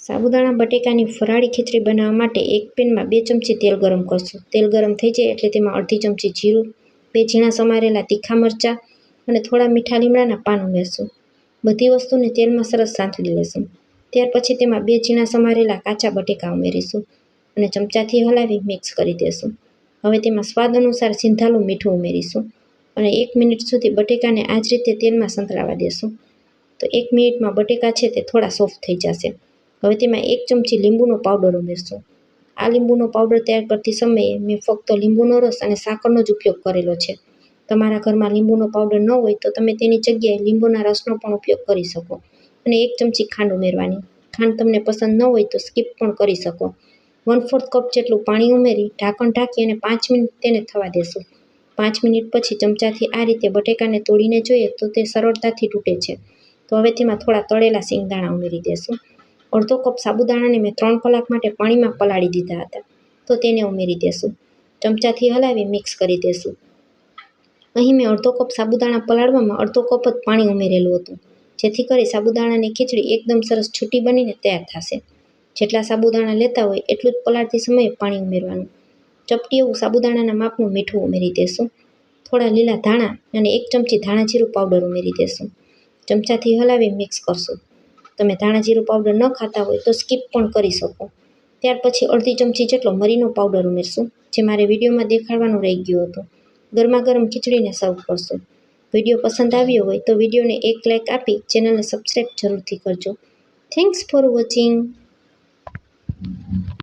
સાબુદાણા બટેકાની ફરાળી ખીચડી બનાવવા માટે એક પેનમાં 2 ચમચી તેલ ગરમ કરશું. તેલ ગરમ થઈ જાય એટલે તેમાં અડધી ચમચી જીરું, 2 ઝીણા સમારેલા તીખા મરચાં અને થોડા મીઠા લીમડાના પાન ઉમેરશું. બધી વસ્તુને તેલમાં સરસ સાંતળી લેશું. ત્યાર પછી તેમાં 2 ઝીણા સમારેલા કાચા બટેકા ઉમેરીશું અને ચમચાથી હલાવી મિક્સ કરી દેશું. હવે તેમાં સ્વાદ અનુસાર સિંધાલું મીઠું ઉમેરીશું અને 1 મિનિટ સુધી બટેકાને આ જ રીતે તેલમાં સંતળાવા દેશું. તો 1 મિનિટમાં બટેકા છે તે થોડા સોફ્ટ થઈ જશે. હવે તેમાં 1 ચમચી લીંબુનો પાવડર ઉમેરશું. આ લીંબુનો પાવડર તૈયાર કરતી સમયે મેં ફક્ત લીંબુનો રસ અને સાકરનો જ ઉપયોગ કરેલો છે. તમારા ઘરમાં લીંબુનો પાવડર ન હોય તો તમે તેની જગ્યાએ લીંબુના રસનો પણ ઉપયોગ કરી શકો અને 1 ચમચી ખાંડ ઉમેરવાની. ખાંડ તમને પસંદ ન હોય તો સ્કીપ પણ કરી શકો. 1/4 કપ જેટલું પાણી ઉમેરી ઢાંકણ ઢાંકી અને 5 મિનિટ તેને થવા દેશું. 5 મિનિટ પછી ચમચાથી આ રીતે બટેકાને તોડીને જોઈએ તો તે સરળતાથી તૂટે છે. તો હવે તેમાં થોડા તળેલા સિંગદાણા ઉમેરી દેશું. અડધો કપ સાબુદાણાને મેં 3 કલાક માટે પાણીમાં પલાળી દીધા હતા, તો તેને ઉમેરી દેશું. ચમચાથી હલાવી મિક્સ કરી દેશું. અહીં મેં અડધો કપ સાબુદાણા પલાળવામાં અડધો કપ જ પાણી ઉમેરેલું હતું, જેથી કરી સાબુદાણાની ખીચડી એકદમ સરસ છૂટી બનીને તૈયાર થશે. જેટલા સાબુદાણા લેતા હોય એટલું જ પલાળતી સમયે પાણી ઉમેરવાનું. ચપટી એવું સાબુદાણાના માપનું મીઠું ઉમેરી દેશું. થોડા લીલા ધાણા અને 1 ચમચી ધાણા જીરું પાવડર ઉમેરી દેશું. ચમચાથી હલાવી મિક્સ કરશું. તમે ધાણા જીરું પાવડર ન ખાતા હોય તો સ્કીપ પણ કરી શકો. ત્યાર પછી અડધી ચમચી જેટલો મરીનો પાવડર ઉમેરશું, જે મારે વિડીયોમાં દેખાડવાનું રહી ગયું હતું. ગરમા ગરમ ખીચડીને સર્વ કરશું. વિડીયો પસંદ આવ્યો હોય તો વિડીયોને એક લાઇક આપી ચેનલને સબસ્ક્રાઈબ જરૂરથી કરજો. Thanks for watching.